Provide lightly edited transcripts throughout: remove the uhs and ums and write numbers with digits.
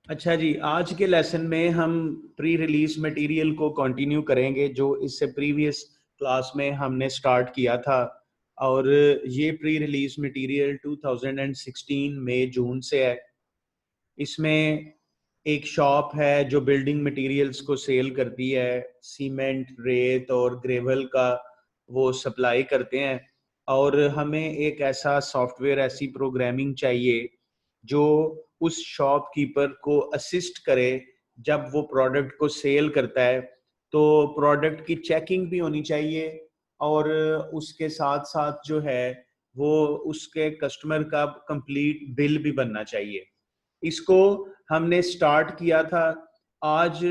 अच्छा जी, आज के लेसन में हम प्री रिलीज मटेरियल को कंटिन्यू करेंगे जो इससे प्रीवियस क्लास में हमने स्टार्ट किया था। और ये प्री रिलीज मटेरियल 2016 मई जून से है। इसमें एक शॉप है जो बिल्डिंग मटेरियल्स को सेल करती है, सीमेंट, रेत और ग्रेवल का वो सप्लाई करते हैं। और हमें एक ऐसा सॉफ्टवेयर, ऐसी प्रोग्रामिंग चाहिए जो उस शॉपकीपर को असिस्ट करे जब वो प्रोडक्ट को सेल करता है। तो प्रोडक्ट की चेकिंग भी होनी चाहिए और उसके साथ साथ जो है वो उसके कस्टमर का कंप्लीट बिल भी बनना चाहिए। इसको हमने स्टार्ट किया था आज।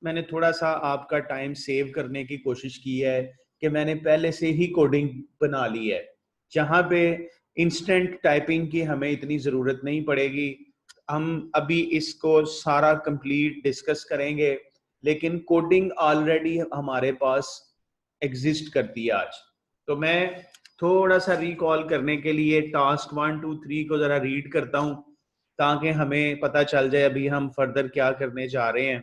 मैंने थोड़ा सा आपका टाइम सेव करने की कोशिश की है कि मैंने पहले से ही कोडिंग बना ली है, जहाँ पे इंस्टेंट टाइपिंग की हमें इतनी ज़रूरत नहीं पड़ेगी। हम अभी इसको सारा कंप्लीट डिस्कस करेंगे, लेकिन कोडिंग ऑलरेडी हमारे पास एग्जिस्ट करती है आज। तो मैं थोड़ा सा रिकॉल करने के लिए टास्क 1 2 3 को ज़रा रीड करता हूँ ताकि हमें पता चल जाए अभी हम फर्दर क्या करने जा रहे हैं।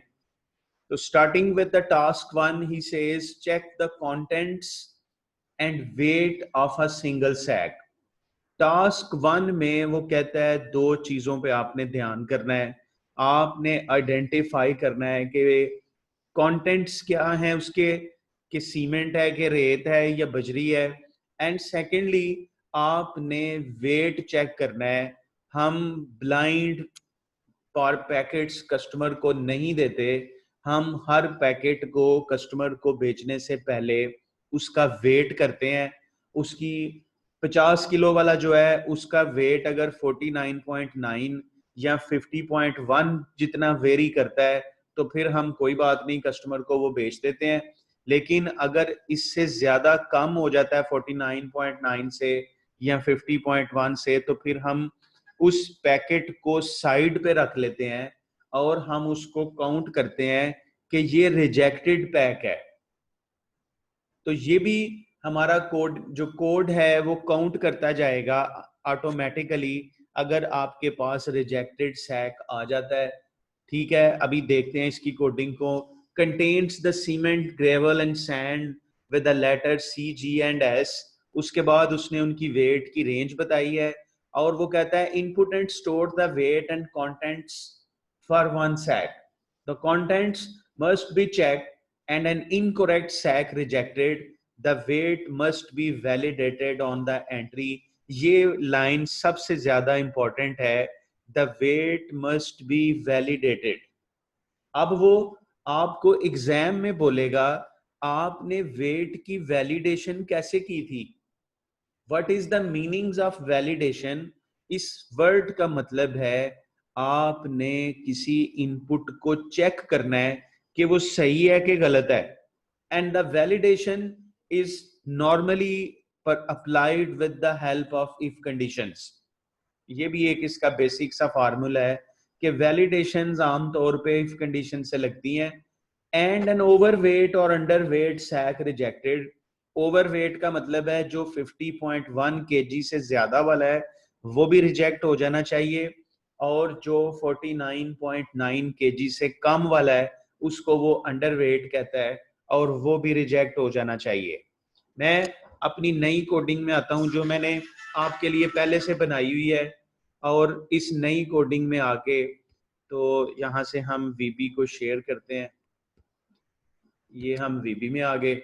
तो starting with the task 1, he says check the contents and weight of a single sack. Task 1 में वो कहता है दो चीजों पे आपने ध्यान करना है। आपने आइडेंटिफाई करना है कि कंटेंट्स क्या हैं उसके, कि सीमेंट है कि रेत है या बजरी है। एंड सेकेंडली आपने वेट चेक करना है। हम ब्लाइंड पर पैकेट्स कस्टमर को नहीं देते। हम हर पैकेट को कस्टमर को बेचने से पहले उसका वेट करते हैं। उसकी 50 किलो वाला जो है उसका वेट अगर 49.9 या 50.1 जितना वेरी करता है तो फिर हम कोई बात नहीं, कस्टमर को वो बेच देते हैं। लेकिन अगर इससे ज्यादा कम हो जाता है 49.9 से या 50.1 से, तो फिर हम उस पैकेट को साइड पे रख लेते हैं और हम उसको काउंट करते हैं कि ये रिजेक्टेड पैक है। तो ये भी हमारा कोड, जो कोड है वो काउंट करता जाएगा ऑटोमेटिकली अगर आपके पास रिजेक्टेड सैक आ जाता है। ठीक है, अभी देखते हैं इसकी कोडिंग को। Contains the cement, gravel and sand with the letter C, G and S. उसके बाद उसने उनकी वेट की रेंज बताई है और वो कहता है input and store the weight and contents for one sack. The contents must be checked and an incorrect sack rejected. The weight must be validated on the entry. ये लाइन सबसे ज्यादा इंपॉर्टेंट है। The weight must be validated. अब वो आपको exam में बोलेगा आपने वेट की वैलिडेशन कैसे की थी। What is the meanings of validation? इस वर्ड का मतलब है आपने किसी इनपुट को चेक करना है कि वो सही है कि गलत है। And the validation is normally per applied with the help of if conditions. ये भी एक इसका बेसिक सा फार्मूला है कि वैलिडेशंस आमतौर पे इफ कंडीशन से लगती हैं। एंड एन ओवरवेट और अंडरवेट सैक रिजेक्टेड। ओवरवेट का मतलब है जो 50.1 केजी से ज्यादा वाला है वो भी रिजेक्ट हो जाना चाहिए, और जो 49.9 केजी से कम वाला है उसको वो अंडरवेट कहता है और वो भी रिजेक्ट हो जाना चाहिए। मैं अपनी नई कोडिंग में आता हूं जो मैंने आपके लिए पहले से बनाई हुई है, और इस नई कोडिंग में आके तो यहाँ से हम वीबी को शेयर करते हैं। ये हम वीबी में आ गए।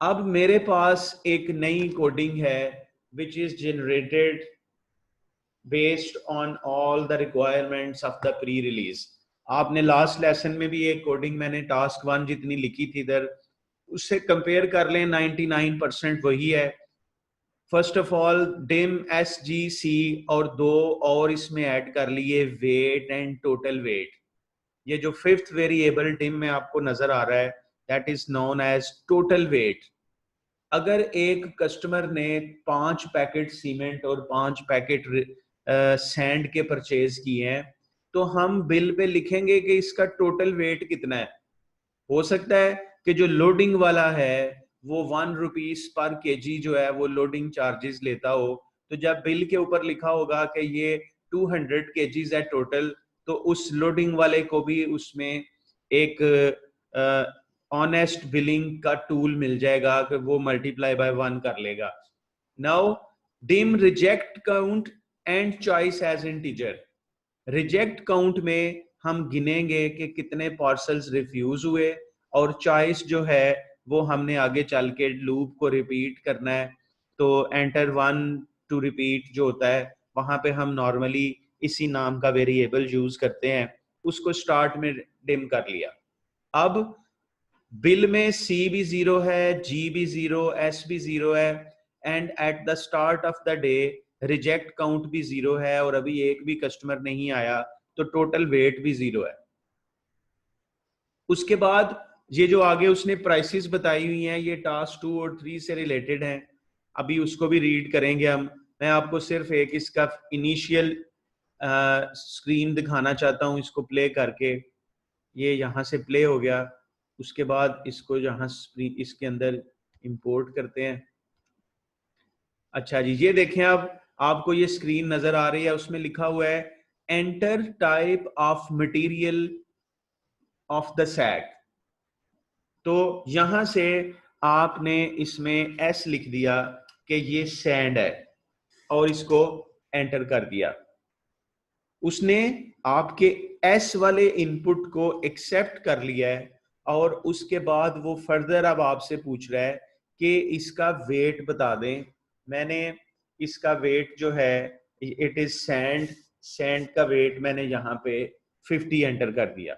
अब मेरे पास एक नई कोडिंग है which is generated based on all the requirements of the pre release. आपने लास्ट लेसन में भी एक कोडिंग मैंने टास्क 1 जितनी लिखी थी इधर, उससे कंपेयर कर लें, 99% वही है। First of all dim S G C और दो और इसमें ऐड कर लिए वेट एंड टोटल वेट। ये जो फिफ्थ वेरिएबल डिम में आपको नजर आ रहा है that is known as total weight. अगर एक कस्टमर ने 5 पैकेट सीमेंट और 5 पैकेट सैंड के परचेज किए हैं तो हम बिल पे लिखेंगे कि इसका टोटल वेट कितना है। हो सकता है कि जो लोडिंग वाला है वो 1 रुपीज पर केजी जो है वो लोडिंग चार्जेस लेता हो, तो जब बिल के ऊपर लिखा होगा कि ये 200 केजीज है टोटल, तो उस लोडिंग वाले को भी उसमें एक ऑनेस्ट बिलिंग का टूल मिल जाएगा कि वो मल्टीप्लाई बाय 1 कर लेगा। Now dim reject count and choice as integer. Reject count में हम गिनेंगे कि कितने पार्सल्स रिफ्यूज हुए, और चॉइस जो है वो हमने आगे चल के लूप को रिपीट करना है। तो एंटर 1 टू रिपीट जो होता है वहां पे हम नॉर्मली इसी नाम का वेरिएबल यूज करते हैं, उसको स्टार्ट में डिम कर लिया। अब बिल में सी भी 0 है, जी भी 0, एस भी 0 है, and at the start of the day reject count भी 0 है, और अभी एक भी कस्टमर नहीं आया, तो टोटल वेट भी 0 है। उसके बाद ये जो आगे उसने प्राइसेस बताई हुई हैं ये टास्क 2 और 3 से रिलेटेड हैं, अभी उसको भी रीड करेंगे हम। मैं आपको सिर्फ एक इसका इनिशियल स्क्रीन दिखाना चाहता हूँ, इसको प्ले करके। ये यहाँ से प्ले हो गया, उसके बाद इसको यहाँ इसके अंदर इंपोर्ट करते हैं। अच्छा जी, ये देखें, अब आपको ये स्क्रीन नजर आ रही है, उसमें लिखा हुआ है enter type of material of the sack. तो यहां से आपने इसमें एस लिख दिया कि ये सैंड है, और इसको एंटर कर दिया। उसने आपके एस वाले इनपुट को एक्सेप्ट कर लिया है, और उसके बाद वो फर्दर अब आपसे पूछ रहा है कि इसका वेट बता दें। मैंने इसका वेट जो है, इट इज सैंड, सैंड का वेट मैंने यहाँ पे 50 एंटर कर दिया।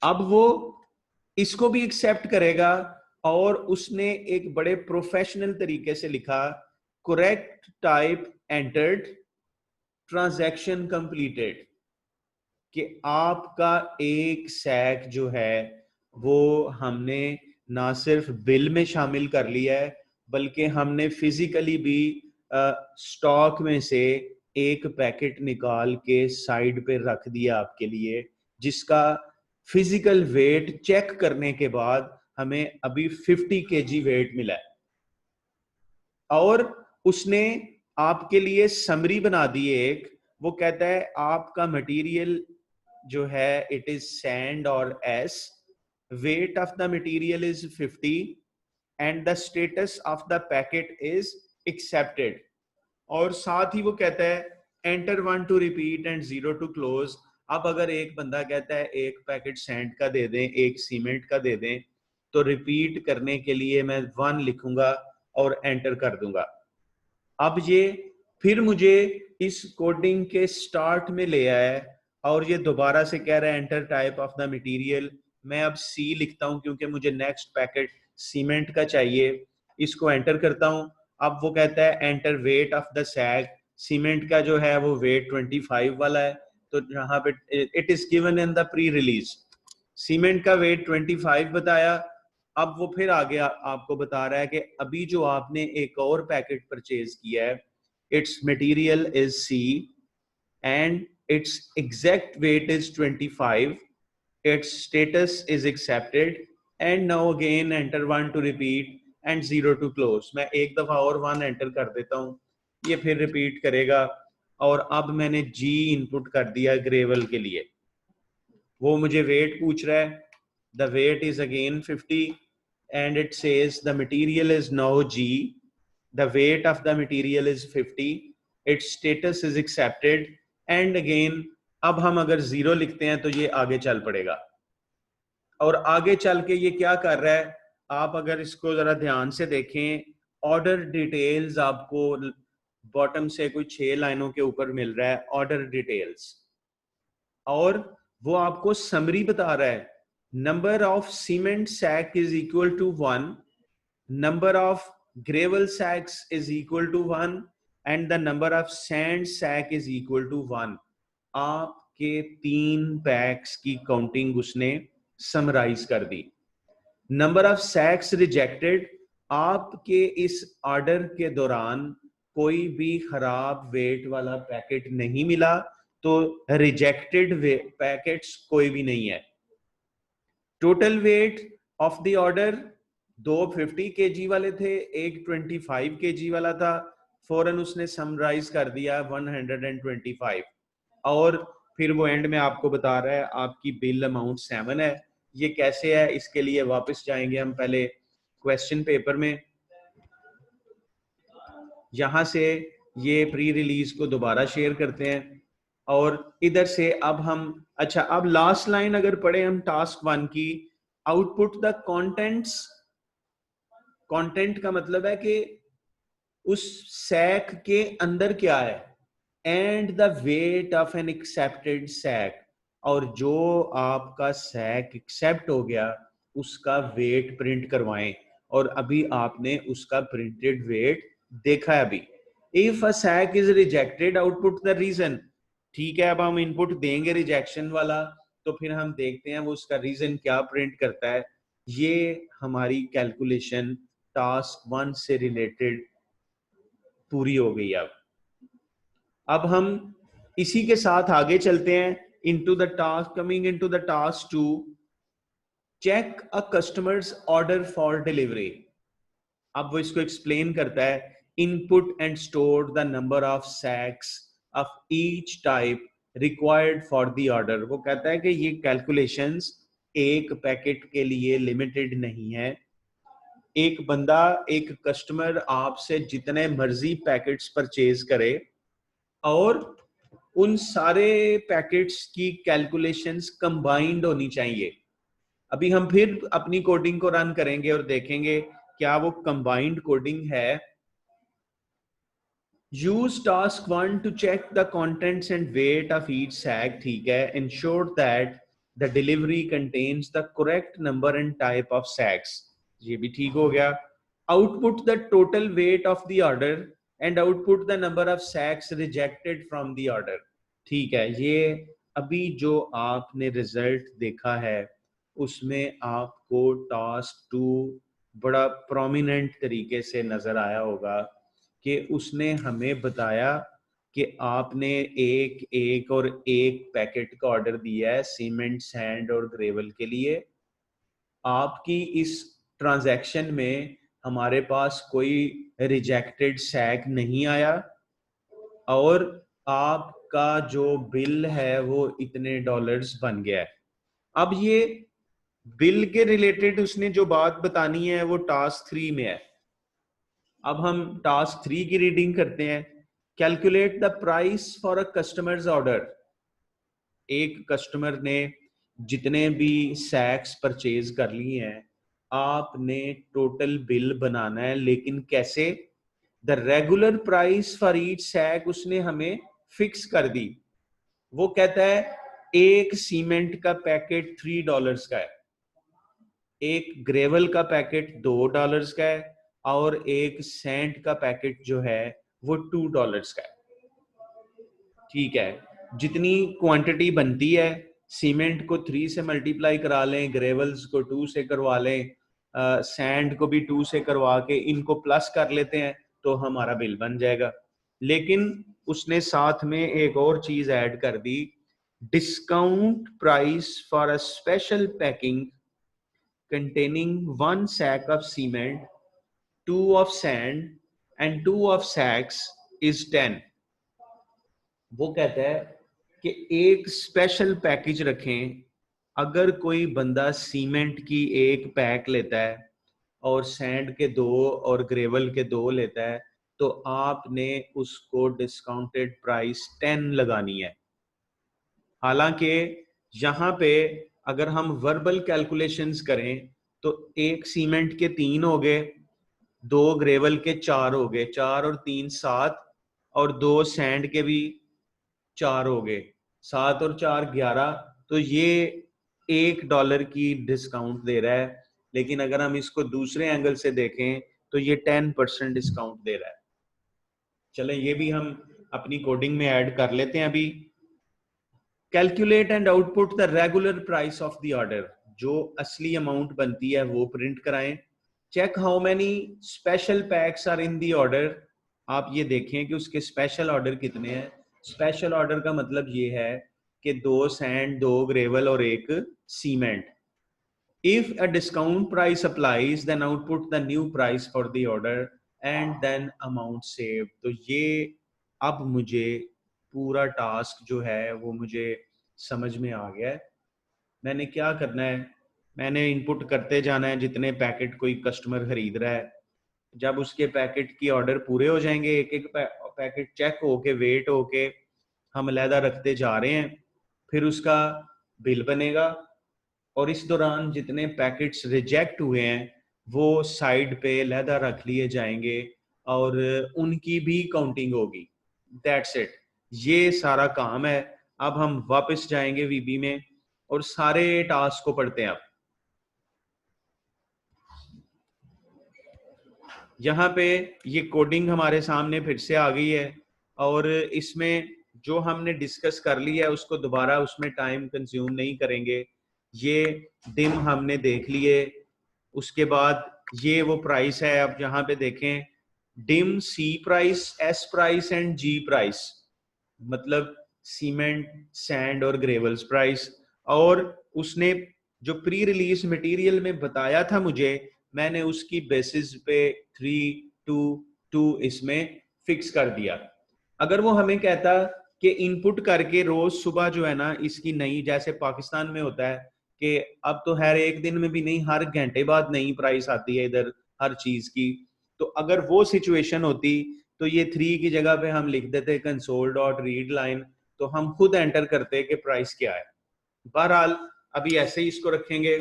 अब वो इसको भी एक्सेप्ट करेगा, और उसने एक बड़े प्रोफेशनल तरीके से लिखा correct type entered, transaction completed, कि आपका एक सैक जो है वो हमने ना सिर्फ बिल में शामिल कर लिया है, बल्कि हमने फिजिकली भी स्टॉक में से एक पैकेट निकाल के साइड पे रख दिया आपके लिए, जिसका फिजिकल वेट चेक करने के बाद हमें अभी 50 केजी वेट मिला है। और उसने आपके लिए समरी बना दी है एक, वो कहता है आपका मटेरियल जो है इट इज सैंड और S, weight of the material is 50 and the status of the packet is accepted. और साथ ही वो कहता है enter 1 to repeat and 0 to close. अब अगर एक बंदा कहता है एक पैकेट सैंड का दे दें, एक सीमेंट का दे दें, तो रिपीट करने के लिए मैं 1 लिखूंगा और एंटर कर दूंगा। अब ये फिर मुझे इस कोडिंग के स्टार्ट में ले आया है, और ये दोबारा से कह रहा है enter type of the material. मैं अब सी लिखता हूं क्योंकि मुझे नेक्स्ट पैकेट सीमेंट का चाहिए, इसको एंटर करता हूं। अब वो कहता है enter wait of the sag, cement का जो है वो वेट 25 वाला है, तो यहाँ पे it is given in the pre release, cement का वेट 25 बताया। अब वो फिर आगे आपको बता रहा है कि अभी जो आपने एक और पैकेट परचेज किया है, its material is C and its exact weight is 25, its status is accepted, and now again enter 1 to repeat and 0 to close। मैं एक दफा और 1 एंटर कर देता हूँ, ये फिर रिपीट करेगा। और अब मैंने G इनपुट कर दिया ग्रेवल के लिए, वो मुझे वेट पूछ रहा है, the weight is again 50 and it says the material is now G, the weight of the material is 50, its status is accepted, and again अब हम अगर 0 लिखते हैं तो ये आगे चल पड़ेगा। और आगे चल के ये क्या कर रहा है, आप अगर इसको जरा ध्यान से देखें, ऑर्डर डिटेल्स आपको बॉटम से कोई 6 लाइनों के ऊपर मिल रहा है, ऑर्डर डिटेल्स, और वो आपको समरी बता रहा है number of cement sack is equal to 1, number of gravel sacks is equal to 1, and the number of sand sack is equal to 1। आपके 3 पैक्स की काउंटिंग उसने समराइज कर दी। नंबर ऑफ सैक्स रिजेक्टेड, आपके इस ऑर्डर के दौरान कोई भी खराब वेट वाला पैकेट नहीं मिला, तो रिजेक्टेड पैकेट्स कोई भी नहीं है। Total weight of the order 2 50 KG वाले थे, एक 25 केजी वाला था, फौरन उसने समराइज कर दिया 125। और फिर वो एंड में आपको बता रहा है आपकी बिल अमाउंट 7 है। ये कैसे है, इसके लिए वापस जाएंगे हम पहले क्वेश्चन पेपर में, यहां से ये प्री रिलीज को दोबारा शेयर करते हैं और इधर से अब हम, अच्छा अब लास्ट लाइन अगर पढ़े हम टास्क 1 की, आउटपुट द कंटेंट्स, कंटेंट का मतलब है कि उस सैक के अंदर क्या है, and the weight of an accepted sack, और जो आपका सैक एक्सेप्ट हो गया उसका वेट प्रिंट करवाएं, और अभी आपने उसका प्रिंटेड वेट देखा है अभी। If a sack is rejected output the reason, ठीक है, अब हम इनपुट देंगे रिजेक्शन वाला, तो फिर हम देखते हैं वो उसका रीजन क्या प्रिंट करता है। ये हमारी कैलकुलेशन टास्क 1 से रिलेटेड पूरी हो गई। अब हम इसी के साथ आगे चलते हैं into the task, coming into the task 2, check a customer's order for delivery. अब वो इसको एक्सप्लेन करता है, input and store the number of sacks of each type required for the order. वो कहता है कि ये कैलकुलेशंस एक पैकेट के लिए लिमिटेड नहीं है, एक बंदा, एक कस्टमर आपसे जितने मर्जी पैकेट्स परचेज करे और उन सारे पैकेट्स की कैलकुलेशंस कंबाइंड होनी चाहिए। अभी हम फिर अपनी कोडिंग को रन करेंगे और देखेंगे क्या वो कंबाइंड कोडिंग है। Use task 1 to check the contents and weight of each sack, ठीक है, ensure that the delivery contains the correct number and type of sacks, ये भी ठीक हो गया। Output the total weight of the order and output the number of sacks rejected from the order, ठीक है। ये अभी जो आपने रिजल्ट देखा है उसमें आपको टास्क 2 बड़ा प्रोमिनेंट तरीके से नजर आया होगा कि उसने हमें बताया कि आपने एक एक और एक पैकेट का ऑर्डर दिया है सीमेंट, सैंड और ग्रेवल के लिए। आपकी इस ट्रांजैक्शन में हमारे पास कोई रिजेक्टेड सैक नहीं आया और आपका जो बिल है वो इतने डॉलर्स बन गया है। अब ये बिल के रिलेटेड उसने जो बात बतानी है वो टास्क 3 में है। अब हम टास्क 3 की रीडिंग करते हैं। Calculate the price for a customer's order. एक कस्टमर ने जितने भी सैक्स परचेज कर लिए हैं आपने टोटल बिल बनाना है, लेकिन कैसे? The regular price for each sack उसने हमें फिक्स कर दी। वो कहता है एक सीमेंट का पैकेट $3 का है, एक ग्रेवल का पैकेट $2 का है और एक सैंड का पैकेट जो है वो $2 का है, ठीक है। जितनी क्वांटिटी बनती है, सीमेंट को 3 से मल्टीप्लाई करा लें, ग्रेवल्स को 2 से करवा लें, सैंड को भी 2 से करवा के इनको प्लस कर लेते हैं तो हमारा बिल बन जाएगा। लेकिन उसने साथ में एक और चीज ऐड कर दी, discount price for a special packing containing 1 sack of cement, 2 of sand and 2 of sacks is 10। वो कहता है कि एक स्पेशल पैकेज रखें, अगर कोई बंदा सीमेंट की एक पैक लेता है और सैंड के 2 और ग्रेवल के 2 लेता है तो आपने उसको डिस्काउंटेड प्राइस 10 लगानी है। हालांकि यहाँ पे अगर हम वर्बल कैलकुलेशंस करें तो एक सीमेंट के 3 हो गए, 2 ग्रेवल के 4 हो गए, 4 और 3 7, और 2 सैंड के भी 4 हो गए, 7 और 4 11। तो ये $1 की डिस्काउंट दे रहा है, लेकिन अगर हम इसको दूसरे एंगल से देखें तो ये 10% डिस्काउंट दे रहा है। चलें ये भी हम अपनी कोडिंग में ऐड कर लेते हैं अभी। Calculate and output the regular price of the order, जो असली अमाउंट बनती है वो प्रिंट कराएं। Check how many special packs are in the order, आप ये देखें कि उसके स्पेशल ऑर्डर कितने हैं। स्पेशल ऑर्डर का मतलब ये है कि 2 सैंड, 2 ग्रेवल और 1 cement. If a discount price applies then output the new price for the order and then amount save. तो ये अब मुझे पूरा टास्क जो है वो मुझे समझ में आ गया है। मैंने क्या करना है, मैंने इनपुट करते जाना है जितने पैकेट कोई कस्टमर खरीद रहा है। जब उसके पैकेट की ऑर्डर पूरे हो जाएंगे, एक एक पैकेट चेक होके वेट होके हम अलहदा रखते जा रहे हैं, फिर उसका बिल बनेगा और इस दौरान जितने पैकेट्स रिजेक्ट हुए हैं वो साइड पे अलहदा रख लिए जाएंगे और उनकी भी काउंटिंग होगी। दैट्स इट, ये सारा काम है। अब हम वापस जाएंगे वीबी में और सारे टास्क को पढ़ते हैं। अब यहाँ पे ये कोडिंग हमारे सामने फिर से आ गई है और इसमें जो हमने डिस्कस कर लिया है उसको दोबारा उसमें टाइम कंज्यूम नहीं करेंगे। ये डिम हमने देख लिए, उसके बाद ये वो प्राइस है। अब यहाँ पे देखें, dim C price, S price and G price, मतलब सीमेंट, सैंड और ग्रेवल्स प्राइस। और उसने जो प्री रिलीज मटेरियल में बताया था मुझे, मैंने उसकी बेसिस पे 322 इसमें फिक्स कर दिया। अगर वो हमें कहता कि इनपुट करके रोज सुबह जो है ना इसकी नई, जैसे पाकिस्तान में होता है कि अब तो हर एक दिन में भी नहीं, हर घंटे बाद नई प्राइस आती है इधर हर चीज की, तो अगर वो सिचुएशन होती तो ये 3 की जगह पे हम लिख देते कंसोल डॉट रीड लाइन, तो हम खुद एंटर करते कि प्राइस क्या है। बहरहाल अभी ऐसे ही इसको रखेंगे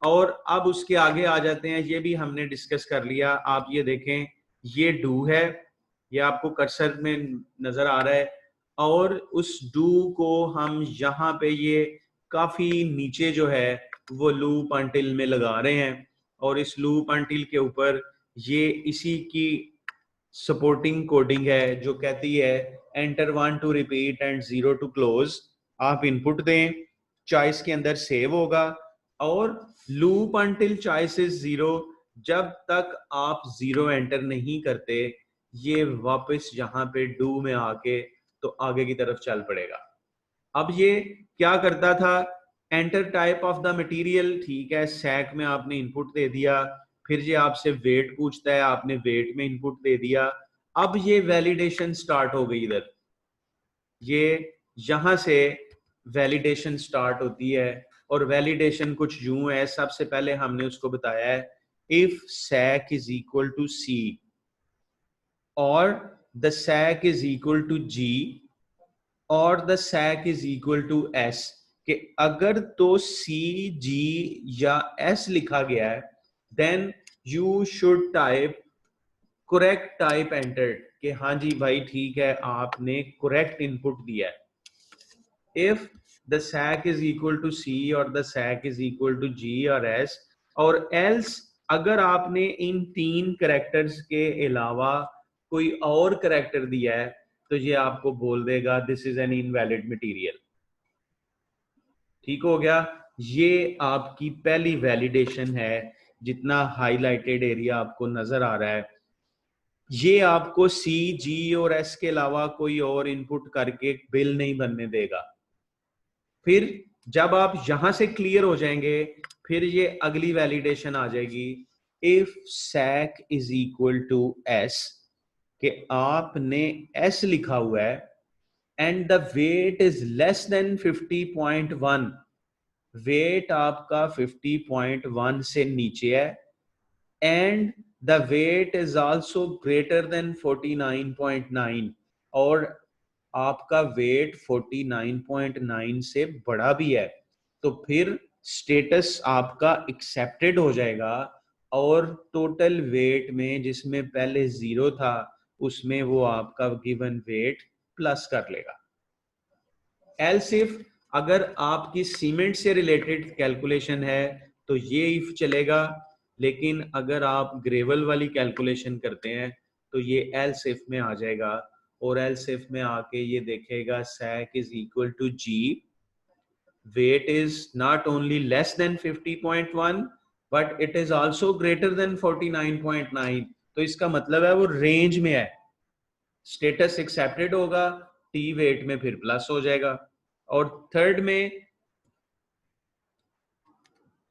और अब उसके आगे आ जाते हैं। ये भी हमने डिस्कस कर लिया। आप ये देखें, ये डू है, ये आपको कर्सर में नजर आ रहा है और उस डू को हम यहाँ पे ये काफी नीचे जो है वो लूप अंटिल में लगा रहे हैं और इस लूप अंटिल के ऊपर ये इसी की सपोर्टिंग कोडिंग है जो कहती है enter 1 to repeat and 0 to close. आप इनपुट दें, चॉइस के अंदर सेव होगा और लूप अंटिल चॉइस इज 0, जब तक आप 0 एंटर नहीं करते ये वापस यहाँ पे डू में आके तो आगे की तरफ चल पड़ेगा। अब ये क्या करता था, enter type of the material, ठीक है, सैक में आपने इनपुट दे दिया, फिर ये आपसे वेट पूछता है, आपने वेट में इनपुट दे दिया। अब ये वैलिडेशन स्टार्ट हो गई इधर, ये यहां से वैलिडेशन स्टार्ट होती है और वैलिडेशन कुछ यूं है। सबसे पहले हमने उसको बताया है if sack is equal to C और the sack is equal to G और the sack is equal to S, कि अगर तो सी जी या एस लिखा गया है then you should type correct type entered, कि हाँ जी भाई ठीक है आपने करेक्ट इनपुट दिया है। If the sack is equal to C और the sack is equal to G और एस, और एल्स अगर आपने इन 3 करेक्टर्स के अलावा कोई और करेक्टर दिया है तो ये आपको बोल देगा this is an invalid material. ठीक हो गया, ये आपकी पहली वैलिडेशन है। जितना हाईलाइटेड एरिया आपको नजर आ रहा है ये आपको सी जी और एस के अलावा कोई और इनपुट करके बिल नहीं बनने देगा। फिर जब आप यहां से क्लियर हो जाएंगे फिर ये अगली वैलिडेशन आ जाएगी if sack is equal to S, कि आपने एस लिखा हुआ है and the weight is less than 50.1, weight आपका 50.1 से नीचे है and the weight is also greater than 49.9 और आपका वेट 49.9 से बड़ा भी है, तो फिर स्टेटस आपका एक्सेप्टेड हो जाएगा और टोटल वेट में जिसमें पहले 0 था उसमें वो आपका गिवन वेट प्लस कर लेगा। एल्स इफ अगर आपकी सीमेंट से रिलेटेड कैलकुलेशन है तो ये इफ चलेगा, लेकिन अगर आप ग्रेवल वाली कैलकुलेशन करते हैं तो ये एल्स इफ में आ जाएगा और एल्स इफ में आके ये देखेगा sack is equal to G, weight is not only less than 50.1 but it is also greater than 49.9, तो इसका मतलब है वो रेंज में है, स्टेटस एक्सेप्टेड होगा, टी वेट में फिर प्लस हो जाएगा। और थर्ड में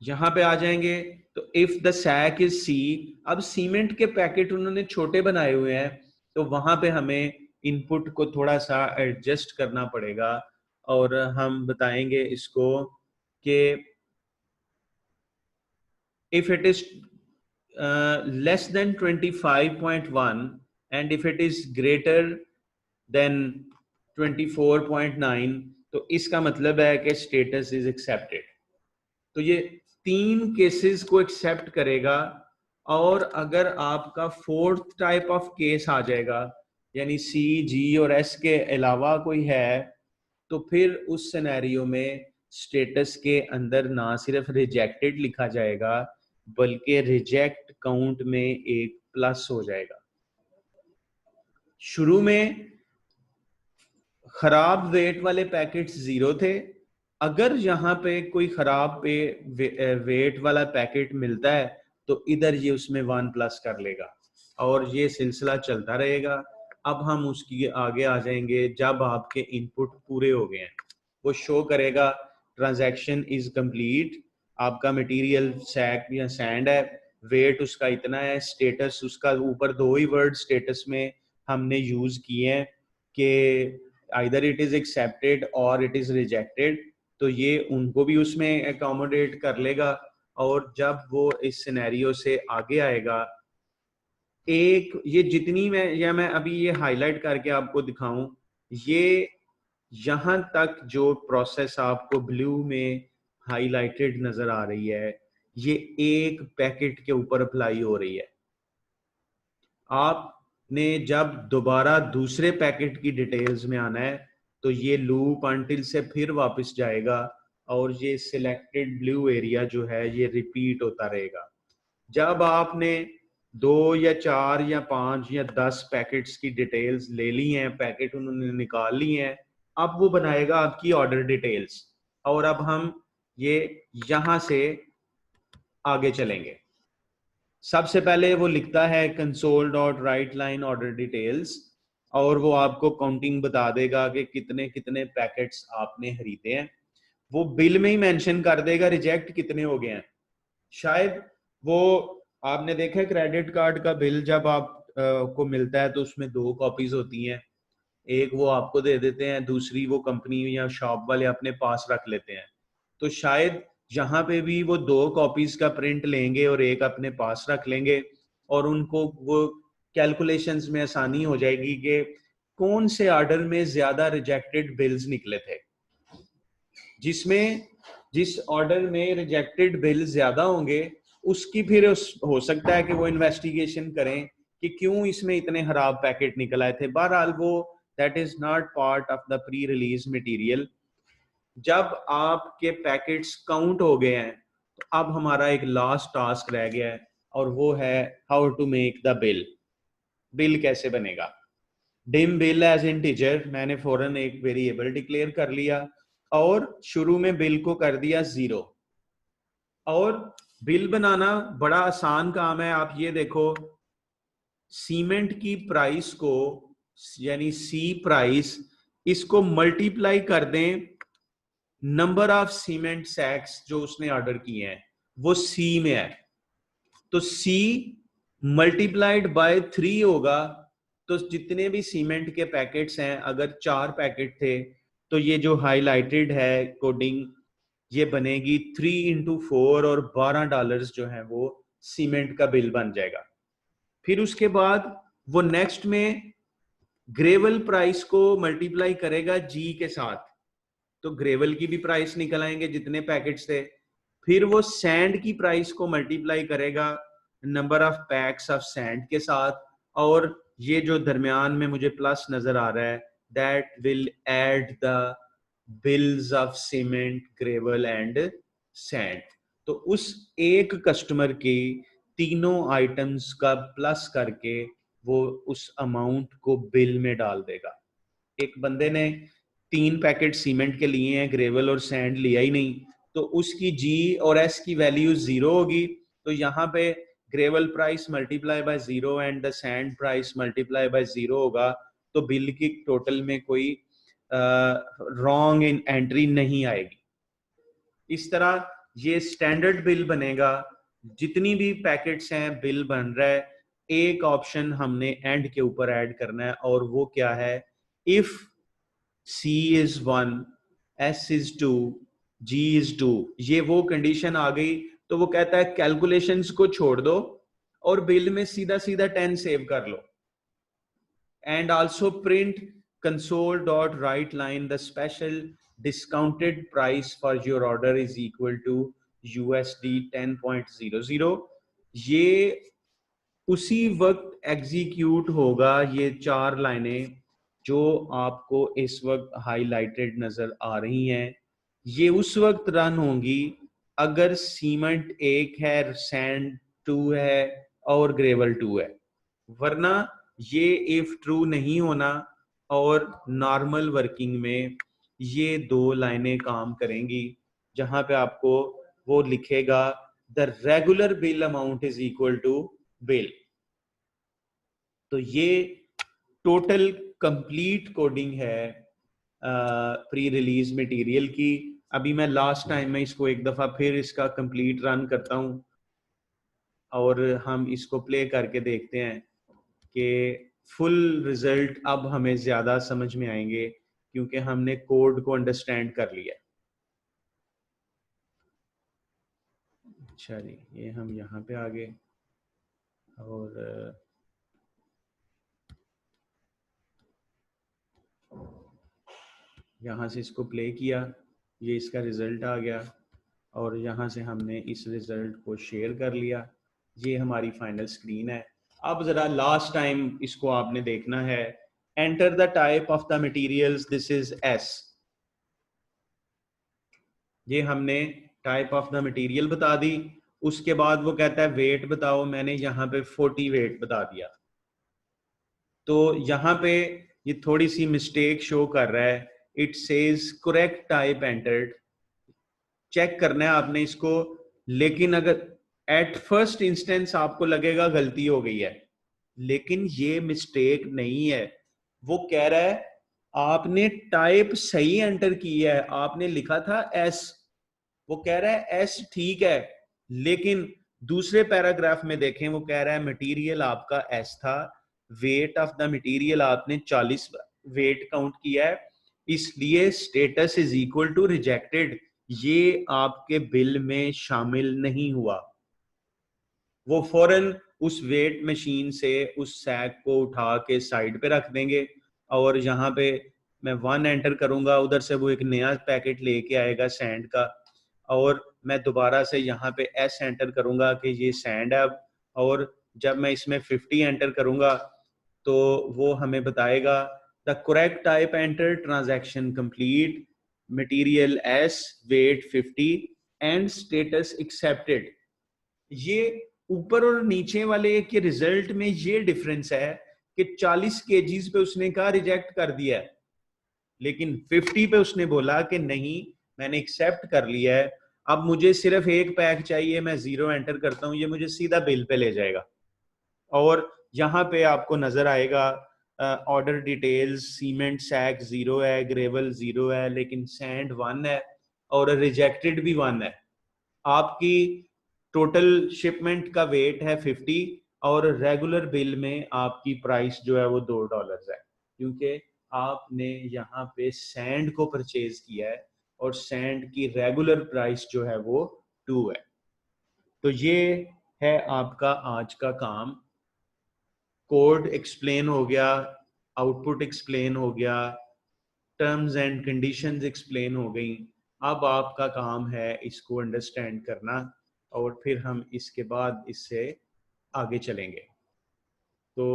यहां पे आ जाएंगे तो if the sack is C, अब सीमेंट के पैकेट उन्होंने छोटे बनाए हुए हैं तो वहां पे हमें इनपुट को थोड़ा सा एडजस्ट करना पड़ेगा और हम बताएंगे इसको कि if it is less than 25.1 and if it is greater than 24.9 तो इसका मतलब है कि स्टेटस इज एक्सेप्टेड। तो ये 3 केसेस को एक्सेप्ट करेगा और अगर आपका 4th टाइप ऑफ केस आ जाएगा यानी सी जी और एस के अलावा कोई है तो फिर उस सिनेरियो में स्टेटस के अंदर ना सिर्फ रिजेक्टेड लिखा जाएगा बल्कि रिजेक्ट काउंट में एक प्लस हो जाएगा। शुरू में खराब वेट वाले पैकेट्स 0 थे, अगर यहाँ पे कोई खराब वेट वाला पैकेट मिलता है तो इधर ये उसमें 1 प्लस कर लेगा और ये सिलसिला चलता रहेगा। अब हम उसकी आगे आ जाएंगे जब आपके इनपुट पूरे हो गए हैं, वो शो करेगा ट्रांजैक्शन इज कंप्लीट, आपका मटेरियल सैक या सैंड है, वेट उसका इतना है, स्टेटस उसका ऊपर 2 ही वर्ड स्टेटस में हमने यूज किए हैं कि आइदर इट इज एक्सेप्टेड और इट इज रिजेक्टेड, तो ये उनको भी उसमें अकोमोडेट कर लेगा। और जब वो इस सिनेरियो से आगे आएगा, एक ये जितनी मैं अभी ये हाईलाइट करके आपको दिखाऊं, ये यहां तक जो प्रोसेस आपको ब्लू में हाईलाइटेड नजर आ रही है, ये एक पैकेट के ऊपर अप्लाई हो रही है। आपने जब दोबारा दूसरे पैकेट की डिटेल्स में आना है तो ये लूप अंटिल से फिर वापस जाएगा और ये सिलेक्टेड ब्लू एरिया जो है ये रिपीट होता रहेगा। जब आपने 2 या 4 या 5 या 10 पैकेट्स की डिटेल्स ले ली हैं, पैकेट उन्होंने निकाल ली हैं, अब वो बनाएगा आपकी ऑर्डर डिटेल्स और अब हम ये यहां से आगे चलेंगे। सबसे पहले वो लिखता है console.writeLine order details और वो आपको काउंटिंग बता देगा कि कितने कितने पैकेट्स आपने खरीदे हैं। वो बिल में ही मेंशन कर देगा रिजेक्ट कितने हो गए हैं। शायद वो आपने देखा क्रेडिट कार्ड का बिल जब आप को मिलता है तो उसमें 2 कॉपीज होती हैं, एक वो आपको दे देते हैं, दूसरी वो कंपनी या शॉप वाले अपने पास रख लेते हैं। तो शायद यहाँ पे भी वो 2 कॉपीज का प्रिंट लेंगे और एक अपने पास रख लेंगे और उनको वो कैलकुलेशंस में आसानी हो जाएगी कि कौन से ऑर्डर में ज्यादा रिजेक्टेड बिल्स निकले थे। जिस ऑर्डर में रिजेक्टेड बिल ज्यादा होंगे उसकी फिर हो सकता है कि वो इन्वेस्टिगेशन करें कि क्यों इसमें इतने खराब पैकेट निकल आए थे। बहरहाल वो that is not part of the pre release material. जब आपके पैकेट्स काउंट हो गए हैं तो अब हमारा एक लास्ट टास्क रह गया है और वो है how to make the bill. Bill कैसे बनेगा? डिम बिल एज इंटीजर, मैंने फौरन एक वेरिएबल डिक्लेयर कर लिया और शुरू में बिल को कर दिया 0। और बिल बनाना बड़ा आसान काम है। आप ये देखो, सीमेंट की प्राइस को यानी सी प्राइस, इसको मल्टीप्लाई कर दें नंबर ऑफ सीमेंट सैक्स जो उसने ऑर्डर किए हैं, वो सी में है, तो सी मल्टीप्लाइड बाय 3 होगा। तो जितने भी सीमेंट के पैकेट्स हैं, अगर 4 पैकेट थे तो ये जो हाईलाइटेड है कोडिंग ये बनेगी 3 into 4 और $12 जो है वो सीमेंट का बिल बन जाएगा। फिर उसके बाद वो नेक्स्ट में ग्रेवल प्राइस को मल्टीप्लाई करेगा जी के साथ, तो ग्रेवल की भी प्राइस निकल आएंगे जितने पैकेट्स थे। फिर वो सैंड की प्राइस को मल्टीप्लाई करेगा number of PACS of sand के साथ, और ये जो दरमियान में मुझे प्लस नजर आ रहा है that will add the bills of cement, gravel and sand. तो उस एक कस्टमर की तीनों आइटम्स का प्लस करके वो उस अमाउंट को बिल में डाल देगा। एक बंदे ने 3 पैकेट सीमेंट के लिए हैं, ग्रेवल और सैंड लिया ही नहीं, तो उसकी जी और एस की वैल्यू 0 होगी। तो यहाँ पे gravel price multiply by 0 and the sand price multiply by 0 होगा, तो बिल की टोटल में कोई रॉन्ग एंट्री नहीं आएगी। इस तरह ये स्टैंडर्ड बिल बनेगा। जितनी भी पैकेट्स हैं बिल बन रहा है, एक ऑप्शन हमने एंड के ऊपर ऐड करना है, और वो क्या है, if C is 1, S is 2, G is 2, ये वो कंडीशन आ गई तो वो कहता है कैलकुलेशंस को छोड़ दो और बिल में सीधा सीधा 10 सेव कर लो, and also print console.writeline the special discounted price for your order is equal to USD 10.00। ये उसी वक्त एग्जीक्यूट होगा, ये 4 लाइनें जो आपको इस वक्त हाईलाइटेड नजर आ रही हैं, ये उस वक्त रन होंगी अगर सीमेंट 1 है, सैंड 2 है और ग्रेवल 2 है, वरना ये इफ ट्रू नहीं होना, और नॉर्मल वर्किंग में ये 2 लाइनें काम करेंगी जहां पे आपको वो लिखेगा the regular bill amount is equal to bill. तो ये टोटल कंप्लीट कोडिंग है प्री रिलीज मटेरियल की। अभी मैं लास्ट टाइम में इसको एक दफा फिर इसका कंप्लीट रन करता हूं और हम इसको प्ले करके देखते हैं कि फुल रिजल्ट अब हमें ज्यादा समझ में आएंगे क्योंकि हमने कोड को अंडरस्टैंड कर लिया। अच्छा जी, ये हम यहाँ पे आ गए और यहाँ से इसको प्ले किया, ये इसका रिजल्ट आ गया और यहाँ से हमने इस रिजल्ट को शेयर कर लिया। ये हमारी फाइनल स्क्रीन है। अब जरा लास्ट टाइम इसको आपने देखना है। Enter the type of the materials, this is S. ये हमने टाइप ऑफ द मटेरियल बता दी। उसके बाद वो कहता है वेट बताओ, मैंने यहाँ पे 40 वेट बता दिया। तो यहाँ पे ये थोड़ी सी मिस्टेक शो कर रहा है, it says correct type entered. Check करना है आपने इसको, लेकिन अगर एट फर्स्ट इंस्टेंस आपको लगेगा गलती हो गई है, लेकिन ये मिस्टेक नहीं है। वो कह रहा है आपने टाइप सही एंटर की है, आपने लिखा था एस, वो कह रहा है एस ठीक है, लेकिन दूसरे पैराग्राफ में देखें वो कह रहा है मटेरियल आपका एस था, वेट ऑफ द मटेरियल आपने 40 वेट काउंट किया है, इसलिए status is equal to rejected, ये आपके बिल में शामिल नहीं हुआ। वो फौरन उस वेट मशीन से उस सैक को उठा के साइड पे रख देंगे और यहाँ पे मैं 1 एंटर करूंगा, उधर से वो एक नया पैकेट लेके आएगा सैंड का, और मैं दोबारा से यहाँ पे एस एंटर करूंगा कि ये सैंड है। और जब मैं इसमें 50 एंटर करूंगा तो वो हमें बताएगा the correct type enter, transaction complete, material S, weight 50 and status accepted. ये ऊपर और नीचे वाले के रिजल्ट में ये डिफरेंस है कि 40 केजीज पे उसने कहा रिजेक्ट कर दिया है, लेकिन 50 पे उसने बोला कि नहीं मैंने एक्सेप्ट कर लिया है, अब मुझे सिर्फ एक पैक चाहिए, मैं 0 एंटर करता हूं, ये मुझे सीधा बिल पे ले जाएगा। और यहाँ पे आपको नजर आएगा ऑर्डर डिटेल्स, सीमेंट सैक 0 है, ग्रेवल 0 है, लेकिन सैंड 1 है और रिजेक्टेड भी 1 है। आपकी टोटल शिपमेंट का वेट है 50 और रेगुलर बिल में आपकी प्राइस जो है वो $2 है, क्योंकि आपने यहाँ पे सैंड को परचेज किया है और सैंड की रेगुलर प्राइस जो है वो 2 है। तो ये है आपका आज का काम। कोड एक्सप्लेन हो गया, आउटपुट एक्सप्लेन हो गया, टर्म्स एंड कंडीशंस एक्सप्लेन हो गई। अब आपका काम है इसको अंडरस्टैंड करना और फिर हम इसके बाद इससे आगे चलेंगे। तो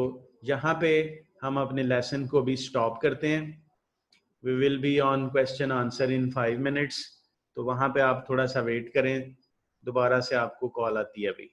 यहाँ पे हम अपने लेसन को भी स्टॉप करते हैं। We will be on question answer in 5 minutes, तो वहाँ पे आप थोड़ा सा वेट करें, दोबारा से आपको कॉल आती है अभी।